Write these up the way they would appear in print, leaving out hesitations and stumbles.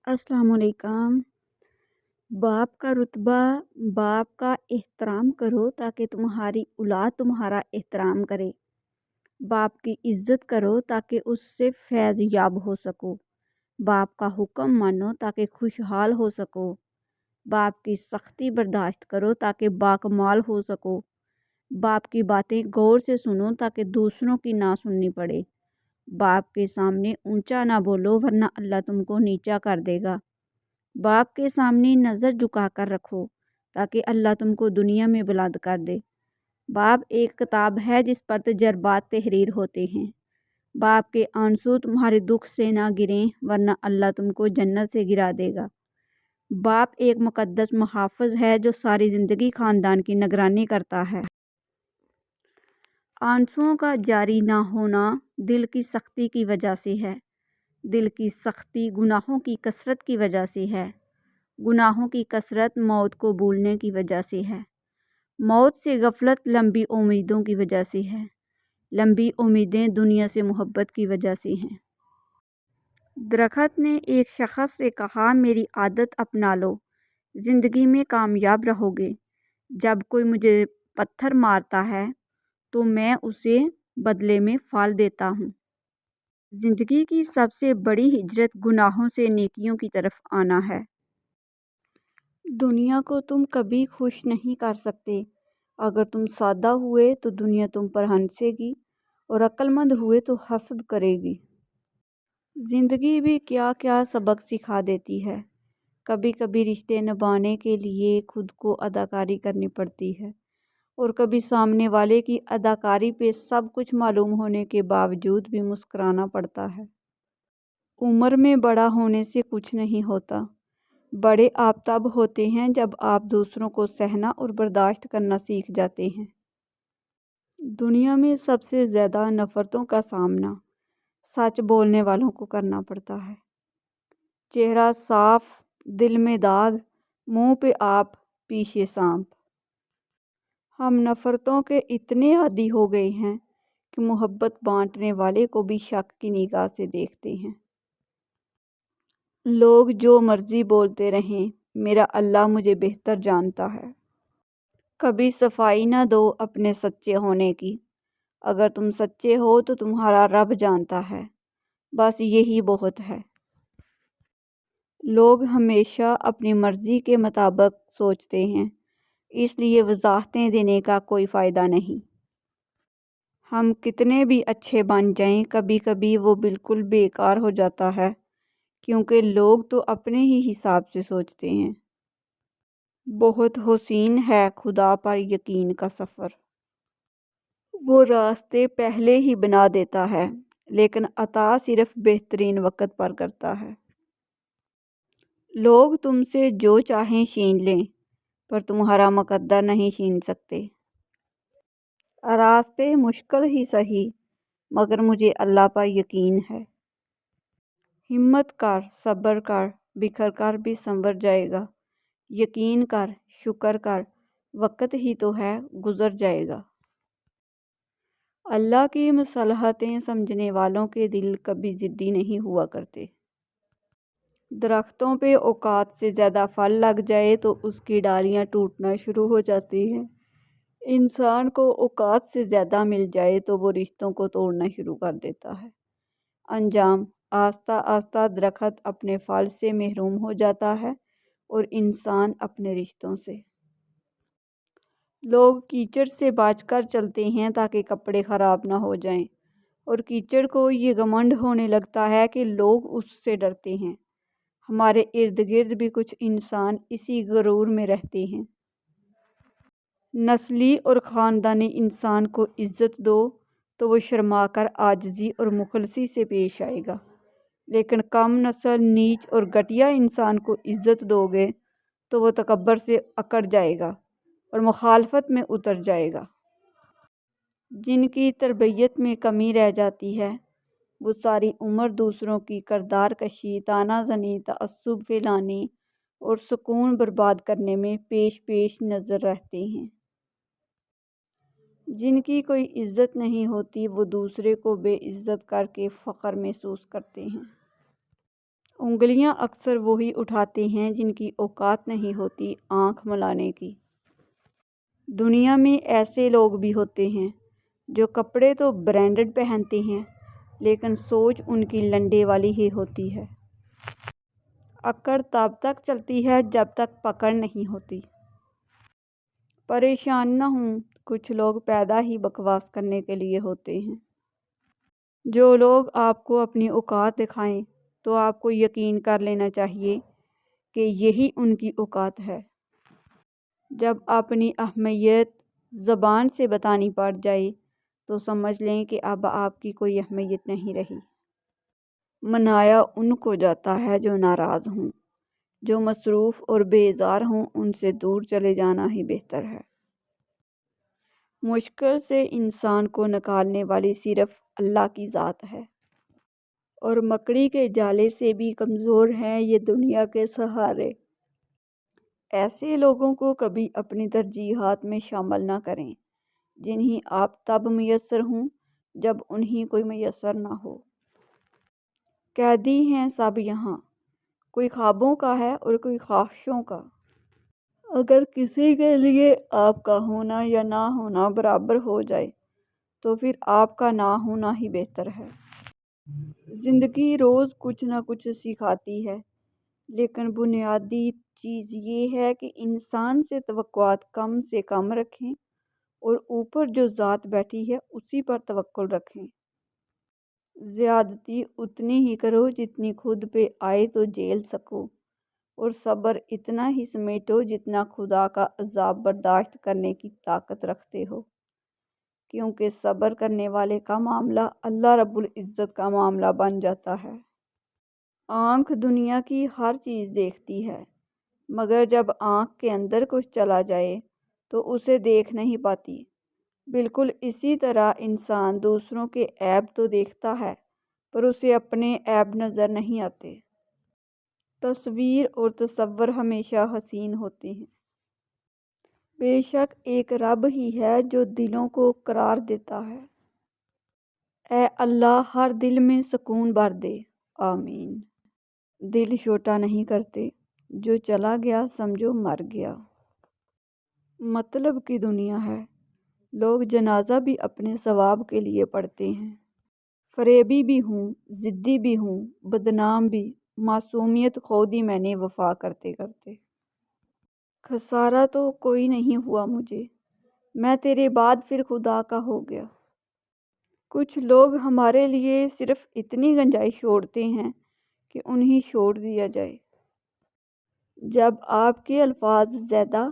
अस्सलाम वालेकुम। बाप का रुतबा, बाप का एहतराम करो ताकि तुम्हारी औलाद तुम्हारा एहतराम करे। बाप की इज़्ज़त करो ताकि उससे फैज़ याब हो सको। बाप का हुक्म मानो ताकि खुशहाल हो सको। बाप की सख्ती बर्दाश्त करो ताकि बाकमाल हो सको। बाप की बातें गौर से सुनो ताकि दूसरों की ना सुननी पड़े। बाप के सामने ऊंचा ना बोलो वरना अल्लाह तुमको नीचा कर देगा। बाप के सामने नज़र झुका कर रखो ताकि अल्लाह तुमको दुनिया में बुलंद कर दे। बाप एक किताब है जिस पर तजर्बात तहरीर होते हैं। बाप के आंसू तुम्हारे दुख से ना गिरें वरना अल्लाह तुमको जन्नत से गिरा देगा। बाप एक मुकद्दस मुहाफ़िज़ है जो सारी ज़िंदगी ख़ानदान की निगरानी करता है। आंसुओं का जारी ना होना दिल की सख्ती की वजह से है। दिल की सख्ती गुनाहों की कसरत की वजह से है। गुनाहों की कसरत मौत को भूलने की वजह से है। मौत से गफलत लंबी उम्मीदों की वजह से है। लंबी उम्मीदें दुनिया से मोहब्बत की वजह से हैं। दरख्त ने एक शख्स से कहा, मेरी आदत अपना लो, ज़िंदगी में कामयाब रहोगे। जब कोई मुझे पत्थर मारता है तो मैं उसे बदले में फल देता हूँ। ज़िंदगी की सबसे बड़ी हिजरत गुनाहों से नेकियों की तरफ आना है। दुनिया को तुम कभी खुश नहीं कर सकते। अगर तुम सादा हुए तो दुनिया तुम पर हंसेगी और अक्लमंद हुए तो हसद करेगी। ज़िंदगी भी क्या क्या सबक सिखा देती है। कभी कभी रिश्ते निभाने के लिए खुद को अदाकारी करनी पड़ती है और कभी सामने वाले की अदाकारी पे सब कुछ मालूम होने के बावजूद भी मुस्कुराना पड़ता है। उम्र में बड़ा होने से कुछ नहीं होता। बड़े आप तब होते हैं जब आप दूसरों को सहना और बर्दाश्त करना सीख जाते हैं। दुनिया में सबसे ज़्यादा नफ़रतों का सामना सच बोलने वालों को करना पड़ता है। चेहरा साफ, दिल में दाग, मुंह पे आप, पीछे सांप। हम नफ़रतों के इतने आदी हो गए हैं कि मोहब्बत बांटने वाले को भी शक की निगाह से देखते हैं। लोग जो मर्ज़ी बोलते रहें, मेरा अल्लाह मुझे बेहतर जानता है। कभी सफाई ना दो अपने सच्चे होने की। अगर तुम सच्चे हो तो तुम्हारा रब जानता है, बस यही बहुत है। लोग हमेशा अपनी मर्ज़ी के मुताबिक सोचते हैं, इसलिए वजाहतें देने का कोई फ़ायदा नहीं। हम कितने भी अच्छे बन जाएं, कभी कभी वो बिल्कुल बेकार हो जाता है, क्योंकि लोग तो अपने ही हिसाब से सोचते हैं। बहुत हसीन है खुदा पर यकीन का सफ़र। वो रास्ते पहले ही बना देता है, लेकिन अता सिर्फ बेहतरीन वक्त पर करता है। लोग तुमसे जो चाहें छीन लें, पर तुम्हारा मुकद्दर नहीं छीन सकते। रास्ते मुश्किल ही सही, मगर मुझे अल्लाह पर यकीन है। हिम्मत कर, सब्र कर, बिखर कर भी संवर जाएगा। यकीन कर, शुक्र कर, वक्त ही तो है, गुजर जाएगा। अल्लाह की मसलहतें समझने वालों के दिल कभी ज़िद्दी नहीं हुआ करते। दरख्तों पे औकात से ज़्यादा फल लग जाए तो उसकी डालियाँ टूटना शुरू हो जाती हैं। इंसान को औकात से ज़्यादा मिल जाए तो वो रिश्तों को तोड़ना शुरू कर देता है। अंजाम, आस्ता आस्ता दरख्त अपने फल से महरूम हो जाता है और इंसान अपने रिश्तों से। लोग कीचड़ से बचकर चलते हैं ताकि कपड़े ख़राब ना हो जाएं, और कीचड़ को ये घमंड होने लगता है कि लोग उससे डरते हैं। हमारे इर्द गिर्द भी कुछ इंसान इसी गुरूर में रहते हैं। नस्ली और ख़ानदानी इंसान को इज़्ज़त दो तो वो शर्मा कर आजिज़ी और मुखलसी से पेश आएगा, लेकिन कम नस्ल, नीच और घटिया इंसान को इज़्ज़त दोगे तो वो तकब्बर से अकड़ जाएगा और मुखालफत में उतर जाएगा। जिनकी तरबियत में कमी रह जाती है वो सारी उम्र दूसरों की किरदार कशी, तानाज़नी, तअस्सुब फैलाने और सुकून बर्बाद करने में पेश पेश नज़र रहते हैं। जिनकी कोई इज़्ज़त नहीं होती वो दूसरे को बेइज़्ज़त करके फ़ख्र महसूस करते हैं। انگلیاں اکثر وہی اٹھاتے ہیں جن کی اوقات نہیں ہوتی آنکھ ملانے کی۔ دنیا میں ایسے لوگ بھی ہوتے ہیں جو کپڑے تو برانڈڈ پہنتے ہیں لیکن سوچ ان کی لنڈے والی ہی ہوتی ہے۔ اکڑ تب تک چلتی ہے جب تک پکڑ نہیں ہوتی۔ پریشان نہ ہوں، کچھ لوگ پیدا ہی بکواس کرنے کے لیے ہوتے ہیں۔ جو لوگ آپ کو اپنی اوقات دکھائیں تو آپ کو یقین کر لینا چاہیے کہ یہی ان کی اوقات ہے۔ جب اپنی اہمیت زبان سے بتانی پڑ جائے تو سمجھ لیں کہ اب آپ کی کوئی اہمیت نہیں رہی۔ منایا ان کو جاتا ہے جو ناراض ہوں، جو مصروف اور بیزار ہوں ان سے دور چلے جانا ہی بہتر ہے۔ مشکل سے انسان کو نکالنے والی صرف اللہ کی ذات ہے، اور مکڑی کے جالے سے بھی کمزور ہیں یہ دنیا کے سہارے۔ ایسے لوگوں کو کبھی اپنی ترجیحات میں شامل نہ کریں جنہیں آپ تب میسر ہوں جب انہیں کوئی میسر نہ ہو۔ قیدی ہیں سب یہاں، کوئی خوابوں کا ہے اور کوئی خواہشوں کا۔ اگر کسی کے لیے آپ کا ہونا یا نہ ہونا برابر ہو جائے تو پھر آپ کا نہ ہونا ہی بہتر ہے۔ زندگی روز کچھ نہ کچھ سکھاتی ہے، لیکن بنیادی چیز یہ ہے کہ انسان سے توقعات کم سے کم رکھیں اور اوپر جو ذات بیٹھی ہے اسی پر توکل رکھیں۔ زیادتی اتنی ہی کرو جتنی خود پہ آئے تو جھیل سکو، اور صبر اتنا ہی سمیٹو جتنا خدا کا عذاب برداشت کرنے کی طاقت رکھتے ہو، کیونکہ صبر کرنے والے کا معاملہ اللہ رب العزت کا معاملہ بن جاتا ہے۔ آنکھ دنیا کی ہر چیز دیکھتی ہے، مگر جب آنکھ کے اندر کچھ چلا جائے تو اسے دیکھ نہیں پاتی۔ بالکل اسی طرح انسان دوسروں کے عیب تو دیکھتا ہے پر اسے اپنے عیب نظر نہیں آتے۔ تصویر اور تصور ہمیشہ حسین ہوتے ہیں۔ بے شک ایک رب ہی ہے جو دلوں کو قرار دیتا ہے۔ اے اللہ ہر دل میں سکون بھر دے، آمین۔ دل چھوٹا نہیں کرتے، جو چلا گیا سمجھو مر گیا۔ مطلب کی دنیا ہے، لوگ جنازہ بھی اپنے ثواب کے لیے پڑھتے ہیں۔ فریبی بھی ہوں، ضدی بھی ہوں، بدنام بھی، معصومیت کھو دی میں نے وفا کرتے کرتے۔ خسارہ تو کوئی نہیں ہوا مجھے، میں تیرے بعد پھر خدا کا ہو گیا۔ کچھ لوگ ہمارے لیے صرف اتنی گنجائش چھوڑتے ہیں کہ انہیں چھوڑ دیا جائے۔ جب آپ کے الفاظ زیادہ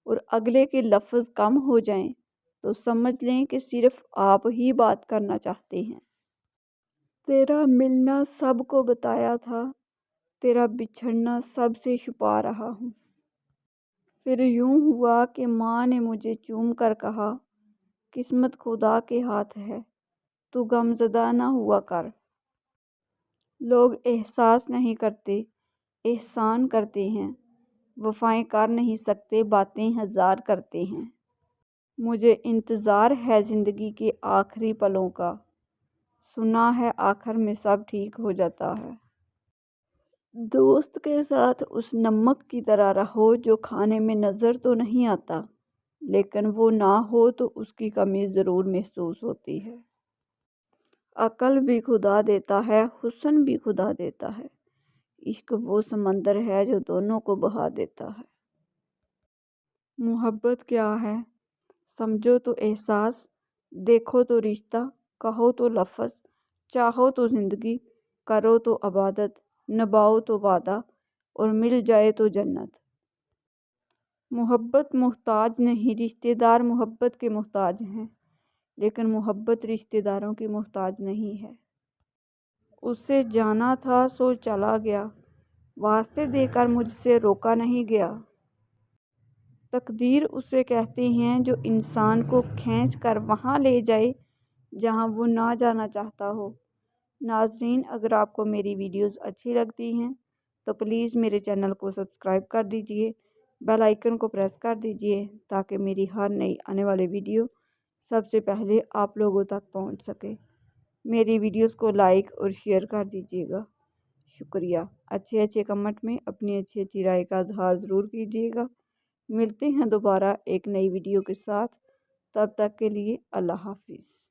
اور اگلے کے لفظ کم ہو جائیں تو سمجھ لیں کہ صرف آپ ہی بات کرنا چاہتے ہیں۔ تیرا ملنا سب کو بتایا تھا، تیرا بچھڑنا سب سے چھپا رہا ہوں۔ پھر یوں ہوا کہ ماں نے مجھے چوم کر کہا، قسمت خدا کے ہاتھ ہے، تو غمزدہ نہ ہوا کر۔ لوگ احساس نہیں کرتے، احسان کرتے ہیں، وفائیں کر نہیں سکتے، باتیں ہزار کرتے ہیں۔ مجھے انتظار ہے زندگی کے آخری پلوں کا، سنا ہے آخر میں سب ٹھیک ہو جاتا ہے۔ دوست کے ساتھ اس نمک کی طرح رہو جو کھانے میں نظر تو نہیں آتا، لیکن وہ نہ ہو تو اس کی کمی ضرور محسوس ہوتی ہے۔ عقل بھی خدا دیتا ہے، حسن بھی خدا دیتا ہے، عشق وہ سمندر ہے جو دونوں کو بہا دیتا ہے۔ محبت کیا ہے؟ سمجھو تو احساس، دیکھو تو رشتہ، کہو تو لفظ، چاہو تو زندگی، کرو تو عبادت، نبھاؤ تو وعدہ، اور مل جائے تو جنت۔ محبت محتاج نہیں، رشتہ دار محبت کے محتاج ہیں، لیکن محبت رشتہ داروں کی محتاج نہیں ہے۔ اسے جانا تھا سو چلا گیا، واسطے دے کر مجھ سے روکا نہیں گیا۔ تقدیر اسے کہتے ہیں جو انسان کو کھینچ کر وہاں لے جائے جہاں وہ نہ جانا چاہتا ہو۔ ناظرین، اگر آپ کو میری ویڈیوز اچھی لگتی ہیں تو پلیز میرے چینل کو سبسکرائب کر دیجئے، بیل آئیکن کو پریس کر دیجئے تاکہ میری ہر نئی آنے والی ویڈیو سب سے پہلے آپ لوگوں تک پہنچ سکے۔ میری ویڈیوز کو لائک اور شیئر کر دیجئے گا۔ شکریہ۔ اچھے اچھے کمنٹ میں اپنی اچھی اچھی رائے کا اظہار ضرور کیجیے گا۔ ملتے ہیں دوبارہ ایک نئی ویڈیو کے ساتھ، تب تک کے لیے اللہ حافظ۔